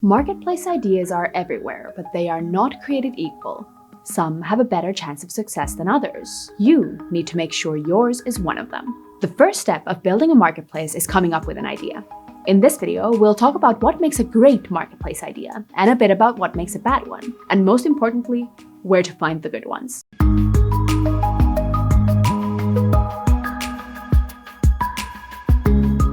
Marketplace ideas are everywhere, but they are not created equal. Some have a better chance of success than others. You need to make sure yours is one of them. The first step of building a marketplace is coming up with an idea. In this video, we'll talk about what makes a great marketplace idea, and a bit about what makes a bad one, and most importantly, where to find the good ones.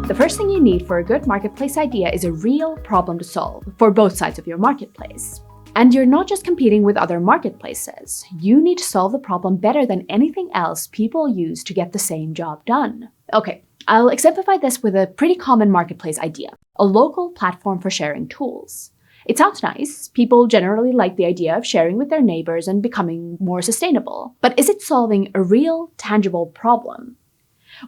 The first thing you need for a good marketplace idea is a real problem to solve for both sides of your marketplace. And you're not just competing with other marketplaces. You need to solve the problem better than anything else people use to get the same job done. Okay, I'll exemplify this with a pretty common marketplace idea: a local platform for sharing tools. It sounds nice. People generally like the idea of sharing with their neighbors and becoming more sustainable. But is it solving a real, tangible problem?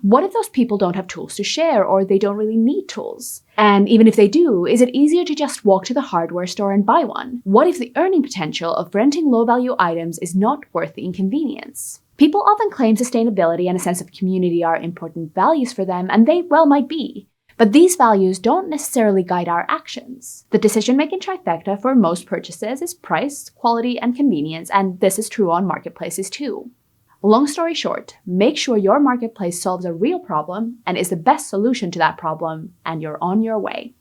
What if those people don't have tools to share, or they don't really need tools? And even if they do, is it easier to just walk to the hardware store and buy one? What if the earning potential of renting low-value items is not worth the inconvenience? People often claim sustainability and a sense of community are important values for them, and they well might be. But these values don't necessarily guide our actions. The decision-making trifecta for most purchases is price, quality, and convenience, and this is true on marketplaces too. Long story short, make sure your marketplace solves a real problem and is the best solution to that problem, and you're on your way.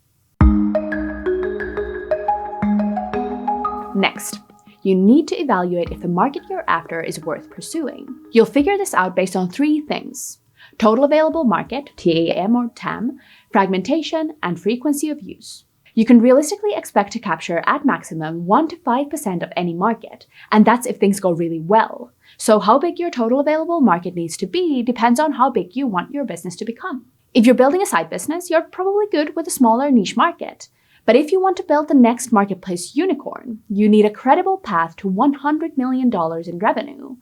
Next, you need to evaluate if the market you're after is worth pursuing. You'll figure this out based on three things: total available market, TAM or TAM, fragmentation, and frequency of use. You can realistically expect to capture at maximum 1 to 5% of any market, and that's if things go really well. So how big your total available market needs to be depends on how big you want your business to become. If you're building a side business, you're probably good with a smaller niche market. But if you want to build the next marketplace unicorn, you need a credible path to $100 million in revenue.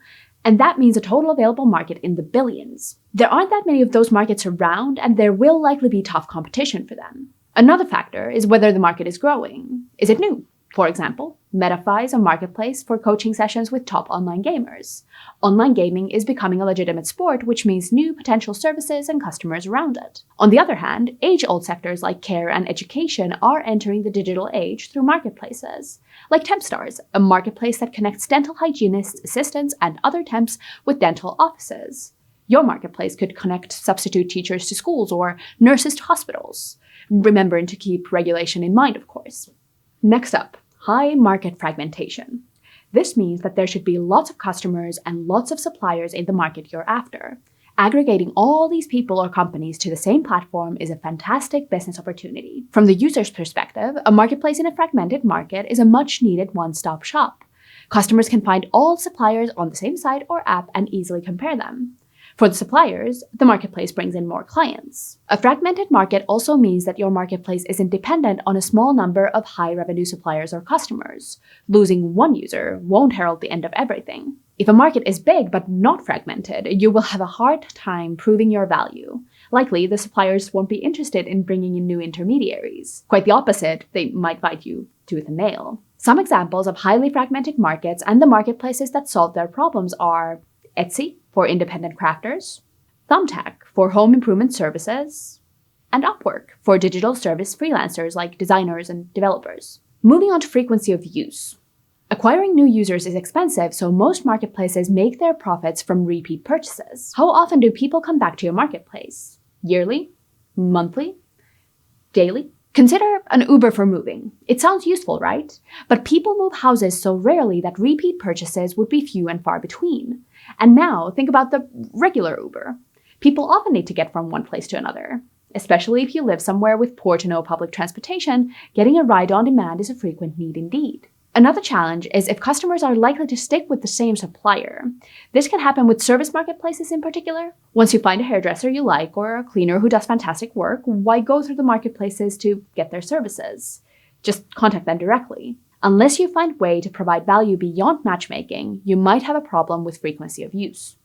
And that means a total available market in the billions. There aren't that many of those markets around, and there will likely be tough competition for them. Another factor is whether the market is growing. Is it new? For example, MetaFi is a marketplace for coaching sessions with top online gamers. Online gaming is becoming a legitimate sport, which means new potential services and customers around it. On the other hand, age-old sectors like care and education are entering the digital age through marketplaces, like Tempstars, a marketplace that connects dental hygienists, assistants, and other temps with dental offices. Your marketplace could connect substitute teachers to schools or nurses to hospitals, remembering to keep regulation in mind, of course. Next up, high market fragmentation. This means that there should be lots of customers and lots of suppliers in the market you're after. Aggregating all these people or companies to the same platform is a fantastic business opportunity. From the user's perspective, a marketplace in a fragmented market is a much-needed one-stop shop. Customers can find all suppliers on the same site or app and easily compare them. For the suppliers, the marketplace brings in more clients. A fragmented market also means that your marketplace isn't dependent on a small number of high-revenue suppliers or customers. Losing one user won't herald the end of everything. If a market is big but not fragmented, you will have a hard time proving your value. Likely, the suppliers won't be interested in bringing in new intermediaries. Quite the opposite, they might fight you tooth and nail. Some examples of highly fragmented markets and the marketplaces that solve their problems are Etsy, for independent crafters, Thumbtack for home improvement services, and Upwork for digital service freelancers like designers and developers. Moving on to frequency of use. Acquiring new users is expensive, so most marketplaces make their profits from repeat purchases. How often do people come back to your marketplace? Yearly? Monthly? Daily? Consider an Uber for moving. It sounds useful, right? But people move houses so rarely that repeat purchases would be few and far between. And now, think about the regular Uber. People often need to get from one place to another. Especially if you live somewhere with poor to no public transportation, getting a ride on demand is a frequent need indeed. Another challenge is if customers are likely to stick with the same supplier. This can happen with service marketplaces in particular. Once you find a hairdresser you like or a cleaner who does fantastic work, why go through the marketplaces to get their services? Just contact them directly. Unless you find a way to provide value beyond matchmaking, you might have a problem with frequency of use.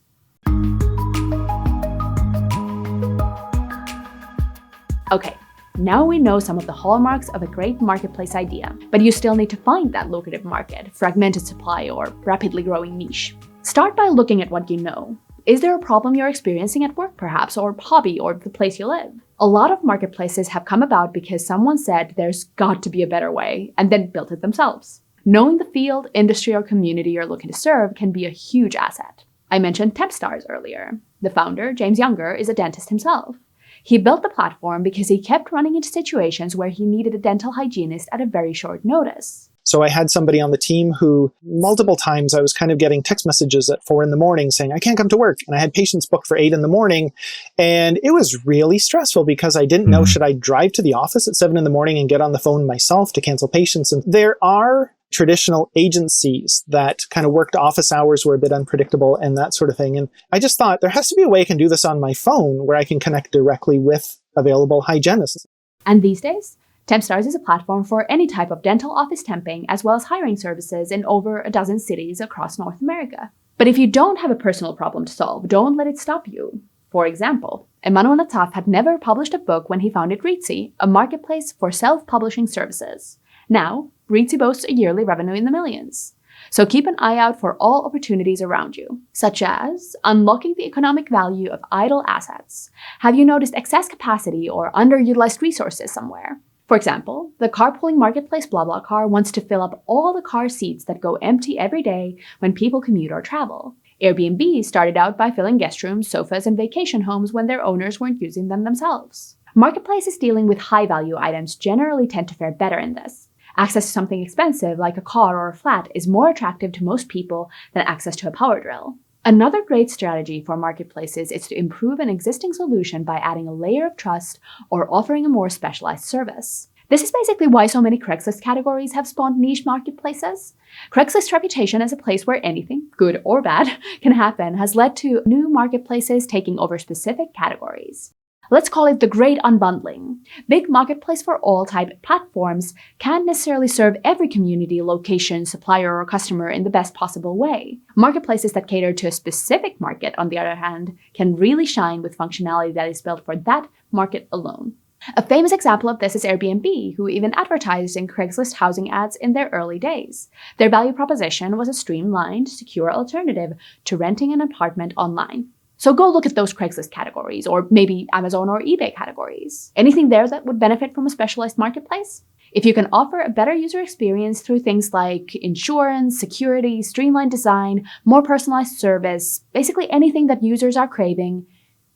Okay, now we know some of the hallmarks of a great marketplace idea, but you still need to find that lucrative market, fragmented supply, or rapidly growing niche. Start by looking at what you know. Is there a problem you're experiencing at work perhaps, or hobby, or the place you live? A lot of marketplaces have come about because someone said there's got to be a better way and then built it themselves. Knowing the field, industry, or community you're looking to serve can be a huge asset. I mentioned Tempstars earlier. The founder, James Younger, is a dentist himself. He built the platform because he kept running into situations where he needed a dental hygienist at a very short notice. So I had somebody on the team who multiple times I was kind of getting text messages at 4 a.m. saying, I can't come to work. And I had patients booked for 8 a.m. And it was really stressful because I didn't know, should I drive to the office at 7 a.m. and get on the phone myself to cancel patients? And there are traditional agencies that kind of worked office hours were a bit unpredictable and that sort of thing. And I just thought there has to be a way I can do this on my phone where I can connect directly with available hygienists. And these days, Tempstars is a platform for any type of dental office temping as well as hiring services in over a dozen cities across North America. But if you don't have a personal problem to solve, don't let it stop you. For example, Emmanuel Nataf had never published a book when he founded Reedsy, a marketplace for self-publishing services. Now, Reedsy boasts a yearly revenue in the millions. So keep an eye out for all opportunities around you, such as unlocking the economic value of idle assets. Have you noticed excess capacity or underutilized resources somewhere? For example, the carpooling marketplace BlaBlaCar wants to fill up all the car seats that go empty every day when people commute or travel. Airbnb started out by filling guest rooms, sofas, and vacation homes when their owners weren't using them themselves. Marketplaces dealing with high-value items generally tend to fare better in this. Access to something expensive like a car or a flat is more attractive to most people than access to a power drill. Another great strategy for marketplaces is to improve an existing solution by adding a layer of trust or offering a more specialized service. This is basically why so many Craigslist categories have spawned niche marketplaces. Craigslist's reputation as a place where anything, good or bad, can happen has led to new marketplaces taking over specific categories. Let's call it the great unbundling. Big marketplace for all type platforms can't necessarily serve every community, location, supplier, or customer in the best possible way. Marketplaces that cater to a specific market, on the other hand, can really shine with functionality that is built for that market alone. A famous example of this is Airbnb, who even advertised in Craigslist housing ads in their early days. Their value proposition was a streamlined, secure alternative to renting an apartment online. So go look at those Craigslist categories, or maybe Amazon or eBay categories. Anything there that would benefit from a specialized marketplace? If you can offer a better user experience through things like insurance, security, streamlined design, more personalized service, basically anything that users are craving,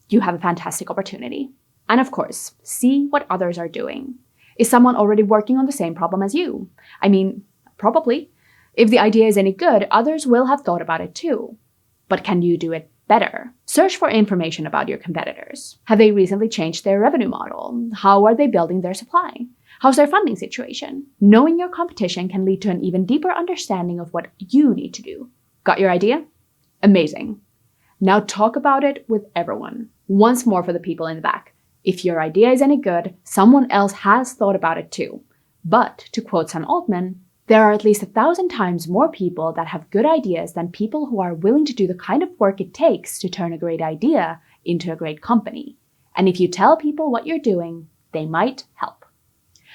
you have a fantastic opportunity. And of course, see what others are doing. Is someone already working on the same problem as you? I mean, probably. If the idea is any good, others will have thought about it too. But can you do it better? Search for information about your competitors. Have they recently changed their revenue model? How are they building their supply? How's their funding situation? Knowing your competition can lead to an even deeper understanding of what you need to do. Got your idea? Amazing. Now talk about it with everyone. Once more for the people in the back. If your idea is any good, someone else has thought about it too. But, to quote Sam Altman, there are at least 1,000 times more people that have good ideas than people who are willing to do the kind of work it takes to turn a great idea into a great company. And if you tell people what you're doing, they might help.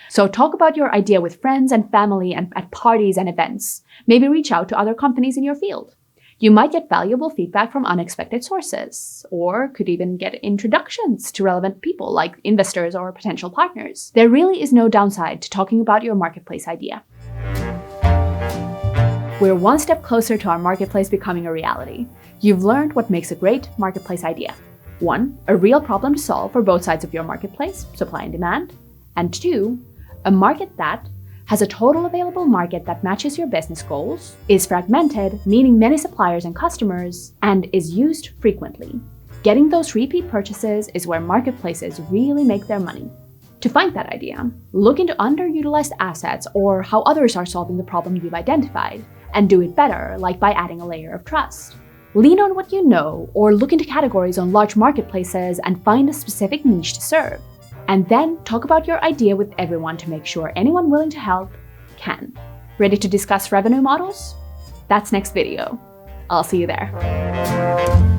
So talk about your idea with friends and family and at parties and events. Maybe reach out to other companies in your field. You might get valuable feedback from unexpected sources, or could even get introductions to relevant people like investors or potential partners. There really is no downside to talking about your marketplace idea. We're one step closer to our marketplace becoming a reality. You've learned what makes a great marketplace idea. 1, a real problem to solve for both sides of your marketplace, supply and demand. And 2, a market that has a total available market that matches your business goals, is fragmented, meaning many suppliers and customers, and is used frequently. Getting those repeat purchases is where marketplaces really make their money. To find that idea, look into underutilized assets or how others are solving the problem you've identified, and do it better, like by adding a layer of trust. Lean on what you know, or look into categories on large marketplaces and find a specific niche to serve. And then talk about your idea with everyone to make sure anyone willing to help can. Ready to discuss revenue models? That's next video. I'll see you there.